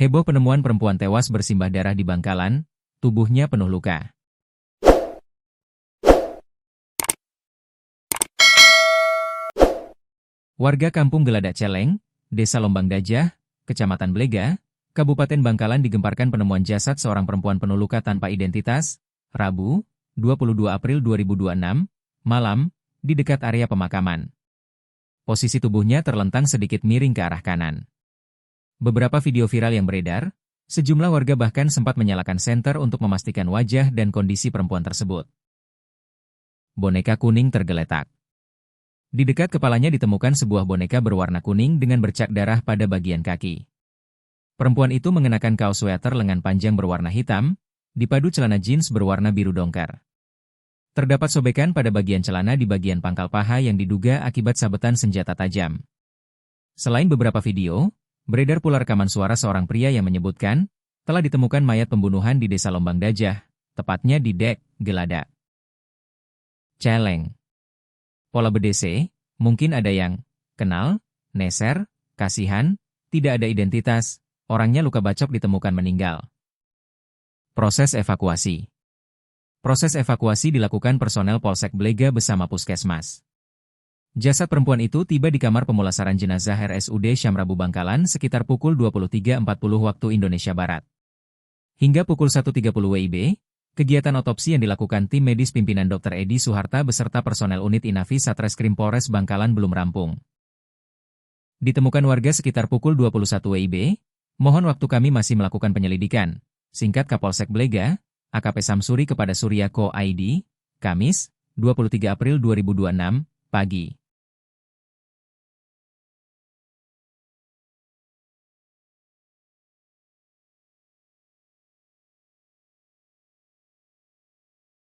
Heboh penemuan perempuan tewas bersimbah darah di Bangkalan, tubuhnya penuh luka. Warga Kampung Geladak Celeng, Desa Lombang Dajah, Kecamatan Blega, Kabupaten Bangkalan digemparkan penemuan jasad seorang perempuan penuh luka tanpa identitas, Rabu, 22 April 2026, malam, di dekat area pemakaman. Posisi tubuhnya terlentang sedikit miring ke arah kanan. Beberapa video viral yang beredar, sejumlah warga bahkan sempat menyalakan senter untuk memastikan wajah dan kondisi perempuan tersebut. Boneka kuning tergeletak. Di dekat kepalanya ditemukan sebuah boneka berwarna kuning dengan bercak darah pada bagian kaki. Perempuan itu mengenakan kaos sweater lengan panjang berwarna hitam, dipadu celana jeans berwarna biru dongker. Terdapat sobekan pada bagian celana di bagian pangkal paha yang diduga akibat sabetan senjata tajam. Selain beberapa video, beredar pula rekaman suara seorang pria yang menyebutkan, telah ditemukan mayat pembunuhan di Desa Lombang Dajah, tepatnya di Dek, Geladak Celeng. Pola BDC, mungkin ada yang kenal, neser, kasihan, tidak ada identitas, orangnya luka bacok ditemukan meninggal. Proses evakuasi. Proses evakuasi dilakukan personel Polsek Blega bersama Puskesmas. Jasad perempuan itu tiba di kamar pemulasaran jenazah RSUD Syamrabu Bangkalan sekitar pukul 23.40 waktu Indonesia Barat. Hingga pukul 1.30 WIB, kegiatan otopsi yang dilakukan tim medis pimpinan Dr. Edi Suharta beserta personel unit Inavi Satreskrim Polres Bangkalan belum rampung. Ditemukan warga sekitar pukul 21 WIB, mohon waktu kami masih melakukan penyelidikan, singkat Kapolsek Blega, AKP Samsuri kepada Surya Co. ID, Kamis, 23 April 2026, pagi.